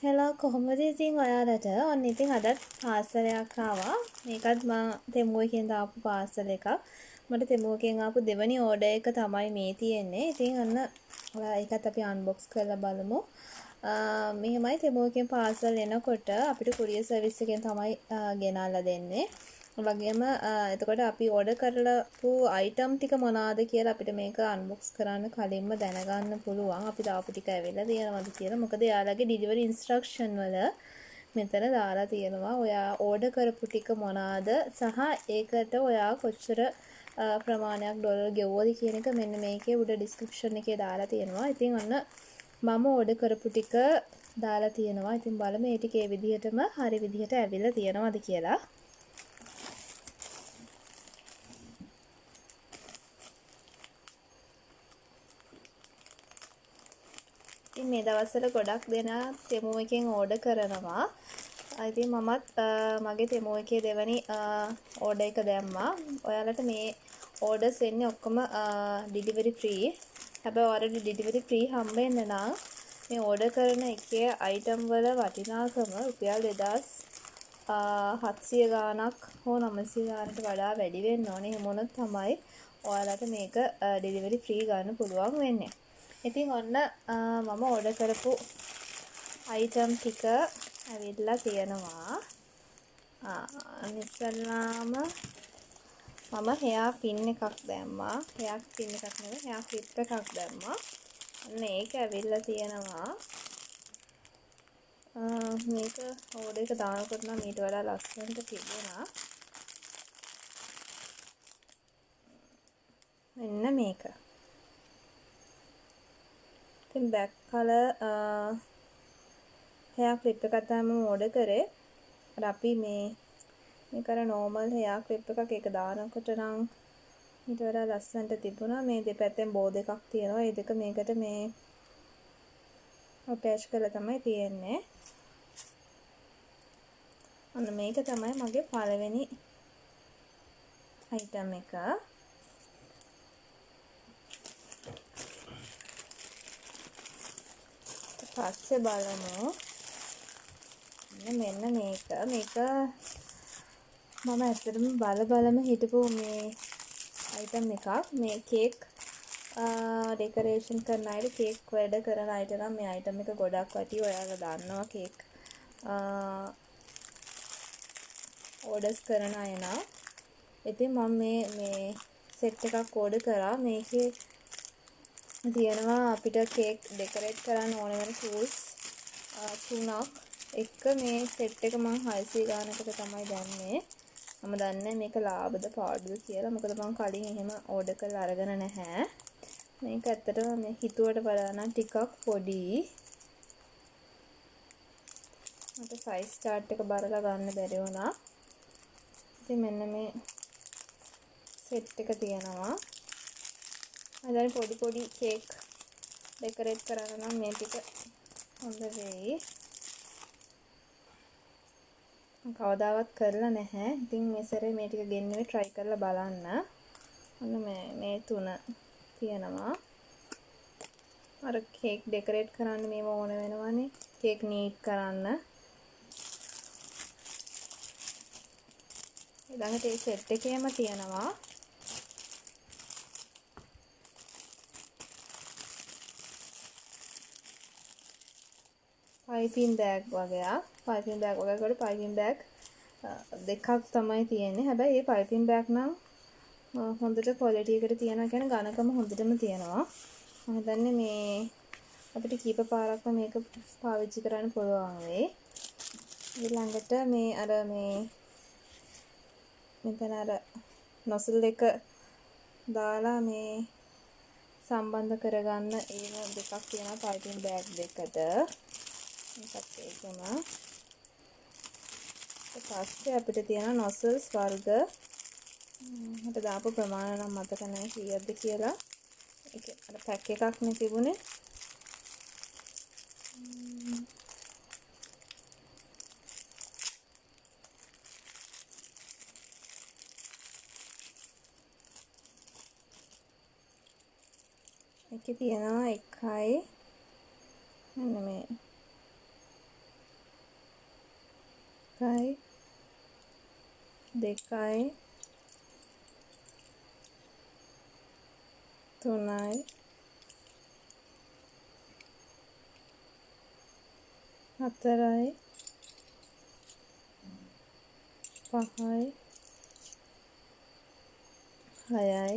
Hello කොහොමද ඉතින් ඔයාලට ඔන්න ඉතින් අදත් පාර්සලයක් ආවා. මේකත් මම තෙමුව එකෙන් දාපු පාර්සල් එකක්. මට තෙමුව එකෙන් ආපු දෙවනි ඕඩර් එක තමයි මේ තියෙන්නේ. ඉතින් ඔන්න ඒකත් අපි අන්බොක්ස් කරලා බලමු. මෙහෙමයි තෙමුව එකෙන් පාර්සල් එනකොට අපිට කුරියර් සර්විස් එකෙන් තමයි ගෙනල්ලා දෙන්නේ. වගේම එතකොට අපි ඕඩර් කරලාපු අයිටම් ටික මොනවාද කියලා අපිට මේක අන්බොක්ස් කරන්න කලින්ම දැනගන්න පුළුවන්. අපි දාපු ටික ඇවිල්ලා තියෙනවද කියලා. මොකද එයාලගේ ඩිලිවරි ඉන්ස්ට්‍රක්ෂන් වල මෙතන දාලා තියෙනවා. ඔයා ඕඩර් කරපු ටික මොනවාද සහ ඒකට ඔයා කොච්චර ප්‍රමාණයක් ඩොලර් ගෙවුවද කියන එක මෙන්න මේකේ උඩ ඩිස්ක්‍රිප්ෂන් එකේ දාලා තියෙනවා. ඉතින් ඔන්න මම ඕඩර් කරපු ටික දාලා තියෙනවා. ඉතින් බලමු මේ ටික ඒ විදිහටම හරි විදිහට ඇවිල්ලා තියෙනවද කියලා. මේ දවස්වල ගොඩක් දෙනා තෙමුව එකෙන් ඕඩර් කරනවා. ඉතින් මමත් මගේ තෙමුව එකේ දෙවනි ඕඩර් එක දැම්මා. ඔයාලට මේ ඕඩර්ස් එන්නේ ඔක්කොම ඩිලිවරි ෆ්‍රී. හැබැයි ඔයාලට ඩිලිවරි ෆ්‍රී හම්බෙන්න නම් මේ ඕඩර් කරන එකේ අයිටම් වල වටිනාකම රුපියල් 2700 ගාණක් හෝ 900 ගාණට වඩා වැඩි වෙන්න ඕනේ. එහෙම වුණොත් තමයි ඔයාලට මේක ඩිලිවරි ෆ්‍රී ගන්න පුළුවන් වෙන්නේ. ඉතින් ඔන්න මම ඕඩර් කරපු අයිටම් ටික ඇවිල්ලා තියෙනවා. ඉස්සෙල්ලාම මම හෙයා පින් එකක් දැම්මා. හෙයා පින් එකක් නෙවෙයි හෙයා ක්ලිප් එකක් දැම්මා. අන්න ඒක ඇවිල්ලා තියෙනවා. මේක ඕඩර් එක දානකොට නම් ඊට වඩා ලස්සනට තිබුණා. මෙන්න මේක. ඉතින් බෑක් කලර් හෙයා ක්ලිප් එකක් තමයි මම ඕඩර් කරේ. අර අපි මේක අර නෝමල් හෙයා ක්ලිප් එකක් ඒක දානකොට නම් ඊට වඩා ලස්සනට තිබුණා. මේ දෙපැත්තෙන් බෝ දෙකක් තියෙනවා. ඒ දෙක මේකට මේ අටැච් කරලා තමයි තියෙන්නේ. අන්න මේක තමයි මගේ පළවෙනි අයිටම් එක. පස්සේ බලමු. මෙන්න මේක මම ඇත්තටම බලම හිටපු මේ අයිටම් එකක්. මේ කේක් ඩෙකරේෂන් කරන අයට කේක් වැඩ කරන අයට නම් මේ අයිටම් එක ගොඩක් වටි. ඔයාලා දන්නවා කේක් ඕඩර්ස් කරන අය නම්. ඉතින් මම මේ සෙට් එකක් ඕඩර් කරා. මේකේ තියෙනවා අපිට කේක් ඩෙකරේට් කරන්න ඕන වෙන ටූල්ස් තුනක්. එක මේ සෙට් එක මම 600 ගානකට තමයි දැම්මේ. මම දන්නේ මේක ලාභද පාඩුද කියලා. මොකද මම කලින් එහෙම ඕඩර් කරලා අරගෙන නැහැ. මේක ඇත්තටම මේ හිතුවට වඩා නම් ටිකක් පොඩි. මට සයිස් chart එක බරලා ගන්න බැරි වුණා. ඉතින් මෙන්න මේ සෙට් එක තියෙනවා. අදන් පොඩි කේක් ඩෙකරේට් කරන්න නම් මේ ටික හොඳ වෙයි. මම කවදාවත් කරලා නැහැ. ඉතින් මේ සැරේ මේ ටික ගෙන්නුවේ try කරලා බලන්න. ඔන්න මේ තුන තියෙනවා. අර කේක් ඩෙකරේට් කරන්න මේව ඕන වෙනවනේ. කේක් නීට් කරන්න. ඊළඟට මේ සෙට් එකේම තියෙනවා පයිපින් බෑග් වගේක්. පයිපින් බෑග් වගේකට පයිපින් බෑග් දෙකක් තමයි තියෙන්නේ. හැබැයි මේ පයිපින් බෑග් නම් හොඳට ක්වොලිටි එකට තියෙනවා. කියන්නේ ඝනකම හොඳටම තියෙනවා. මම හිතන්නේ මේ අපිට කීප පාරක්ම මේක පාවිච්චි කරන්න පුළුවන් වෙයි. ඊළඟට මේ අර මෙතන අර නොසල් එක දාලා මේ සම්බන්ධ කරගන්න ඒව දෙකක් තියෙනවා පයිපින් බෑග් දෙකට. මේකත් ඒකම. ඊට පස්සේ අපිට තියෙන නොසල්ස් වර්ග මට දාපු ප්‍රමාණය නම් මතක නැහැ කීයද කියලා. ඒක අර පැක් එකක් නේ තිබුණේ. ඒකේ තියෙනවා එකයි මෙන්න මේ දෙකයි 3යි 4යි 5යි 6යි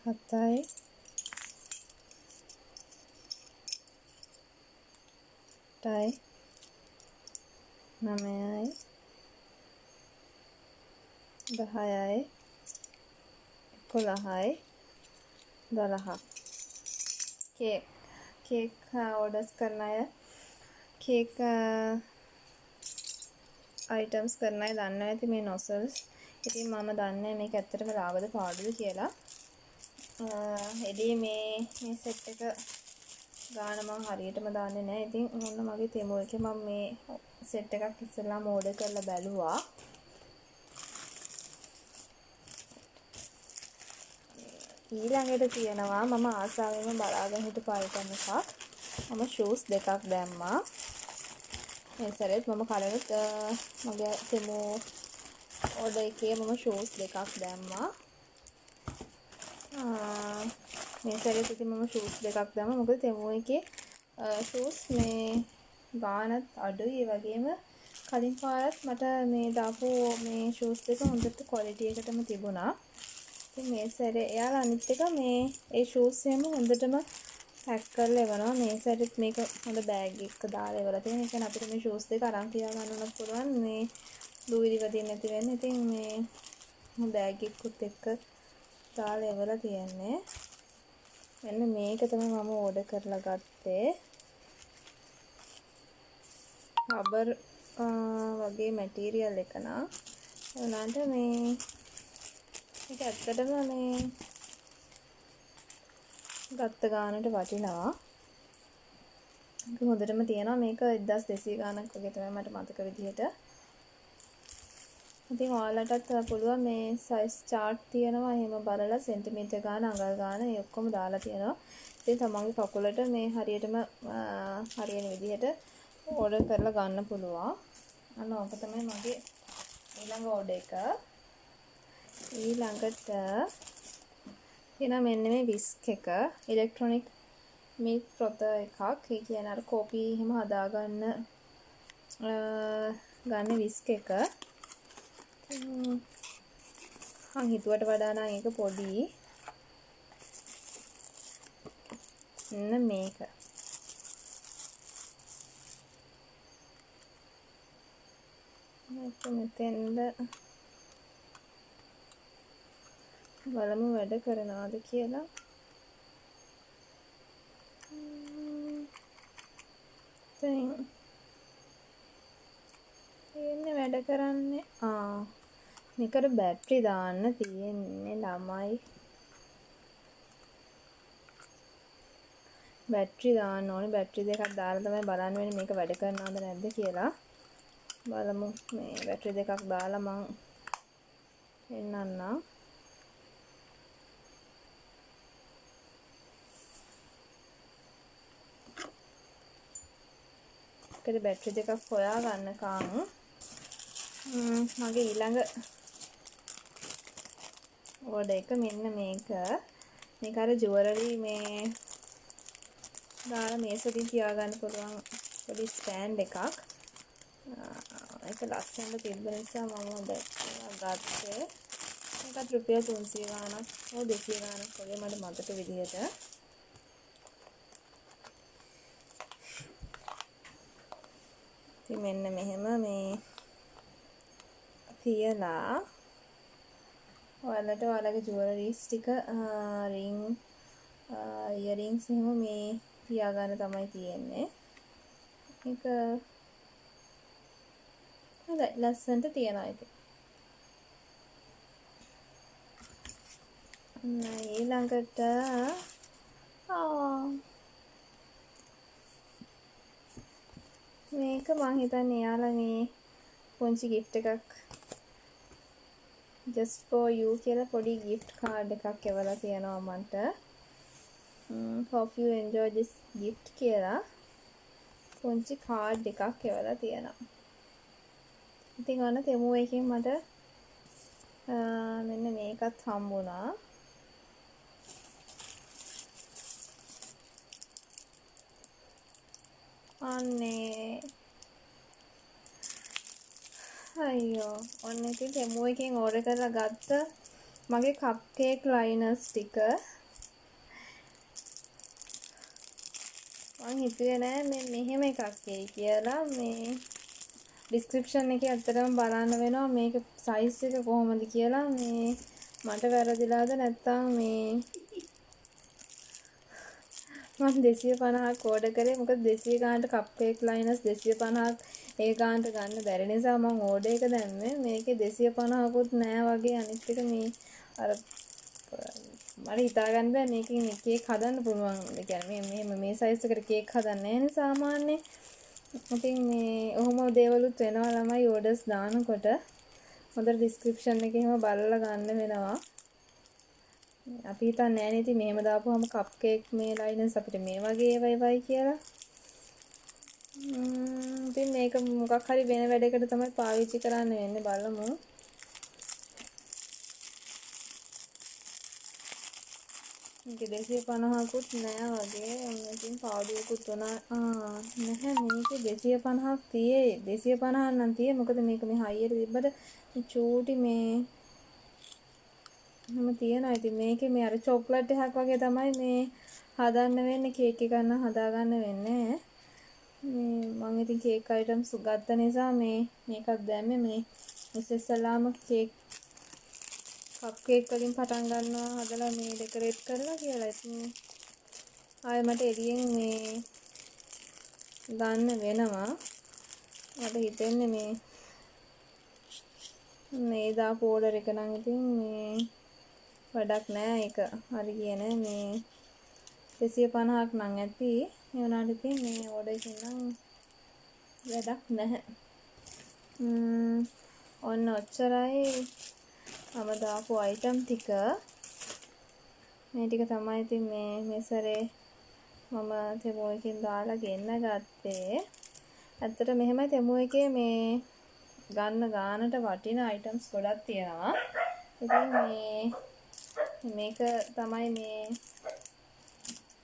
7යි 8යි 9යි 10යි 11යි 12. केक ऑर्डर्स करना है केक आइटम्स කරන්න දන්නවා ඇති මේ නොසල්ස්. ඉතින් මම දන්නේ මේක ඇත්තටම ලාභද පාඩුද කියලා. එදී මේ සෙට් එක ගාන මම හරියටම දන්නේ නැහැ. ඉතින් මොන්න මගේ තෙමු එකේ මම මේ සෙට් එකක් ඉස්සෙල්ලාම ඕඩර් කරලා බැලුවා. ඊළඟට තියෙනවා මම ආසාවෙන්ම බලාගෙන හිටපු අයිටම් එකක්. මම ෂූස් දෙකක් දැම්මා. මේ සැරේත් මම කලිනුත් මගේ තෙමු ඕඩර් එකේ මම ෂූස් දෙකක් දැම්මා. මේ සැරේත් ඉතින් මම ෂූස් දෙකක් දැම්මා. මොකද තෙමු එකේ ෂූස් මේ ගානත් අඩුයි. ඒ වගේම කලින් පාරත් මට මේ දාපු මේ ෂූස් දෙක හොඳට ක්වොලිටි එකටම තිබුණා. ඉතින් මේ සැරේ එයාලා අනිත් එක මේ ඒ ෂූස් එහෙම හොඳටම පැක් කරලා එවනවා. මේ සැරේත් මේක හොඳ බෑග් එකක දාලා එවලා තියෙනවා. ඒ කියන්නේ අපිට මේ ෂූස් දෙක අරන් තියාගන්න උනත් පුළුවන්. මේ දූවිලි වදින්න නැති වෙන්න. ඉතින් මේ බෑග් එකකුත් එක්ක දාලා එවලා තියන්නේ. මෙන්න මේක තමයි මම ඕඩර් කරලා ගත්තේ. රබර් වගේ මැටීරියල් එක නා. උනාට මේ ඒක ඇත්තටම මේ ගත්ත ගානට වටිනවා. ඒක හොඳටම තියෙනවා. මේක 1200 ගානක් වගේ තමයි මට මතක විදිහට. ඉතින් ඔයාලටත් පුළුවන් මේ සයිස් chart තියෙනවා. එහෙම බලලා සෙන්ටිමීටර් ගාන, අඟල් ගාන ඒ ඔක්කොම දාලා තියෙනවා. ඉතින් තමන්ගේ කකුලට මේ හරියටම හරියන විදිහට ඕඩර් කරලා ගන්න පුළුවන්. අන්න ඕක තමයි මගේ ඊළඟ ඕඩර් එක. ඊළඟට තියෙනවා මෙන්න මේ විස්ක් එක. ඉලෙක්ට්‍රොනික මිල්ක් ෆ්‍රොතර් එකක්. ඒ කියන්නේ අර කෝපි එහෙම හදාගන්න ගන්න විස්ක් එක. මම හිතුවට වඩා නම් ඒක පොඩි. මේක. මෙතෙන්ද බලමු වැඩ කරනවාද කියලා. තියෙන්නේ වැඩ කරන්නේ. මේකට බැටරි දාන්න තියෙන්නේ ළමයි. බැටරි දාන්න ඕනේ. බැටරි දෙකක් දාලා තමයි බලන්න වෙන්නේ මේක වැඩ කරනවද නැද්ද කියලා. බලමු. මේ බැටරි දෙකක් දාලා මං එන්නන්නම්. ඒකේ බැටරි දෙකක් හොයා ගන්නකම් මගේ ඊළඟ ඕඩර් එක මෙන්න මේක. මේක අර ජුවලරි මේ දාලා මේසෙකින් තියාගන්න පුළුවන් පොඩි ස්ටෑන්ඩ් එකක්. ඒක ලස්සනට තිබ්බ නිසා මම ගත්තේ. මේකත් රුපියල් 300 ගාණක් හෝ 200 ගාණක් වගේ මට මතක විදිහට. ඉතින් මෙන්න මෙහෙම මේ තියලා ඔයාලට ඔයාලගේ ජුවලරිස් ටික රින් ඉයරින්ග්ස් එහෙම මේ තියාගන්න තමයි තියෙන්නේ. මේක හොඳයි ලස්සනට තියනවා ඉතින්. ඊළඟට මේක මං හිතන්නේ එයාලා මේ පුංචි gift එකක් just for you කියලා පොඩි gift card එකක් එවලා තියෙනවා මන්ට. hope you enjoy this gift කියලා පුංචි card එකක් එවලා තියෙනවා. ඉතින් අන්න තෙමෝ එකෙන් මට මෙන්න මේකත් හම්බුණා. අනේ අයියෝ ඔන්න ඉතින් තෙමෝ එකෙන් ඕඩර් කරලා ගත්ත මගේ කප් කේක් ලයිනර්ස් ටික මං හිතුවේ නෑ මේ මෙහෙම එකක් එයි කියලා. මේ ඩිස්ක්‍රිප්ෂන් එකේ ඇත්තටම බලන්න වෙනවා මේක සයිස් එක කොහොමද කියලා. මේ මට වැරදිලාද නැත්නම් මේ මම 250ක් ඕඩර් කරේ. මොකද 200 ගානට කප් කේක් ලයිනර්ස් 250ක් ඒ ගානට ගන්න බැරි නිසා මම ඕඩර් එක දැම්මේ. මේකේ 250කුත් නෑ වගේ. අනිත් එක මේ අර මට හිතා ගන්න බෑ මේකෙන් කේක් හදන්න පුළුවන්. ඒ කියන්නේ මේ සයිස් එකට කේක් හදන්නේ නැහැ සාමාන්‍යයෙන්. ඉතින් මේ ඔහොම දේවලුත් වෙනවා ළමයි ඕඩර්ස් දානකොට. හොඳට ඩිස්ක්‍රිප්ෂන් එකේ එහෙම බලලා ගන්න වෙනවා. අපි හිතන්නේ නැහැ නේ ඉතින් මෙහෙම දාපුවම කප් කේක් මේ ලයිනර්ස් අපිට මේ වගේ ඒවයි කියලා. ඉතින් මේක මොකක් හරි වෙන වැඩකට තමයි පාවිච්චි කරන්න වෙන්නේ බලමු. මේක 250කුත් නෑ වගේ. ඉතින් පාඩුවකුත් උනා. නැහැ මේකේ 250ක් තියේ. 250 නම් තියේ. මොකද මේක මේ හයියට තිබ්බට චූටි මේ හැම තියනවා. ඉතින් මේකේ මේ අර චොක්ලට් එකක් වගේ තමයි මේ හදන්න වෙන්නේ. කේක් එකක් නම් හදාගන්න වෙන්නේ. මේ මම ඉතින් කේක් අයිටම්ස් ගත්ත නිසා මේකත් දැම්මේ. මේ ඉස්සෙල්ලාම කේක් කප් කේක් වලින් පටන් ගන්නවා හදලා මේ ඩෙකොරේට් කරලා කියලා. ඉතින් ආයෙ මට එළියෙන් මේ ගන්න වෙනවා. මට හිතෙන්නේ මේ දාපු ඕඩර් එක නම් ඉතින් මේ වැඩක් නෑ. ඒක හරි කියන්නේ මේ 250ක් නම් ඇති. ඒ වුණාට ඉතින් මේ ඕඩර් එකෙන් නම් වැඩක් නැහැ. ඔන්න ඔච්චරයි මම දාපු අයිටම් ටික. මේ ටික තමයි ඉතින් මේ සැරේ මම තෙමෝ එකෙන් දාලා ගෙන්න ගත්තේ. ඇත්තට මෙහෙමයි තෙමෝ එකේ මේ ගන්න ගානට වටින අයිටම්ස් ගොඩක් තියෙනවා. ඉතින් මේක තමයි මේ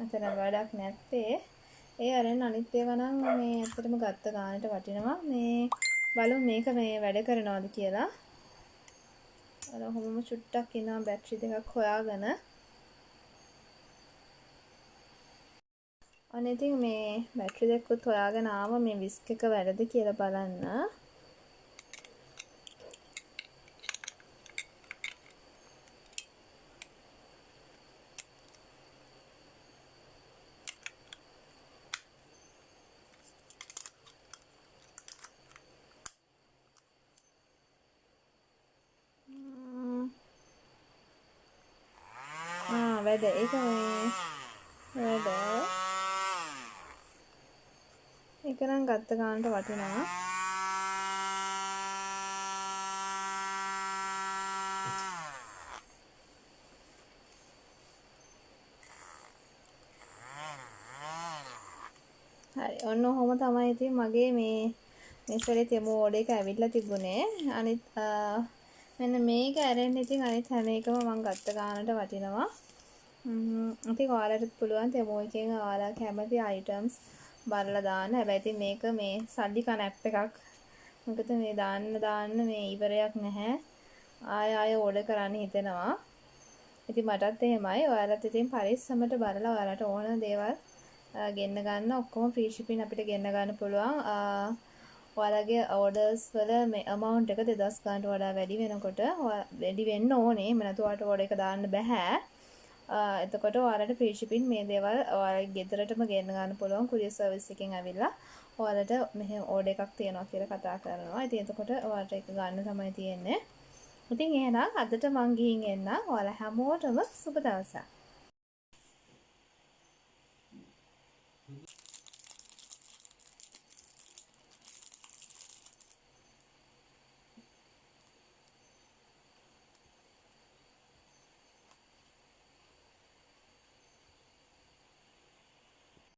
අතන වැඩක් නැත්තේ. ඒ අරන් අනිත් ඒවා නම් මේ ඇත්තටම ගත්ත ගානට වටිනවා. මේ බලමු මේක මේ වැඩ කරනවද කියලා. අර ඔහොමම චුට්ටක් ඉන්නවා බැටරි දෙකක් හොයාගෙන. අනේ ඉතින් මේ බැටරි දෙකකුත් හොයාගෙන ආවා මේ විස්ක් එක වැඩද කියලා බලන්න. වැඩ ඒක මේ වැඩ ඒක නම් ගත්ත ගානට වටිනවා. හරි ඔන්න ඔහොම තමයි ඉතින් මගේ මේ සැරේ තෙමෝ ඕඩර් එක ඇවිල්ලා තිබුණේ. අනිත් මෙන්න මේක ඇරෙන්න ඉතින් අනිත් හැම එකම මම ගත්ත ගානට වටිනවා. ඉතින් ඔයාලට පුළුවන් තෙමෝ එකෙන් ඔයාලා කැමති අයිටම්ස් බලලා දාන්න. හැබැයි ඉතින් මේක මේ සල්ලි කන ඇප් එකක්. මොකද මේ දාන්න මේ ඉවරයක් නැහැ. ආය ඕඩර් කරන්න හිතෙනවා. ඉතින් මටත් එහෙමයි. ඔයාලත් ඉතින් පරිස්සමට බලලා ඔයාලට ඕන දේවල් ගෙන්න ගන්න. ඔක්කොම ෆ්‍රී shipping අපිට ගෙන්න ගන්න පුළුවන්. ඔයාලගේ orders වල මේ amount එක 2000 ගානට වඩා වැඩි වෙනකොට වැඩි වෙන්න ඕනේ. එහෙම නැතුව ඔයාලට order එක දාන්න බෑ. එතකොට ඔයාලට ෆ්‍රී shipping මේ දේවල් ඔයාලගේ ගෙදරටම ගෙන්න ගන්න පුළුවන්. courier service එකෙන් ඇවිල්ලා ඔයාලට මෙහෙම order එකක් තියෙනවා කියලා කතා කරනවා. ඉතින් එතකොට ඔයාලට ඒක ගන්න තමයි තියෙන්නේ. ඉතින් එහෙනම් අදට මං ගිහින් එන්න. ඔයාලා හැමෝටම සුබ දවසක්.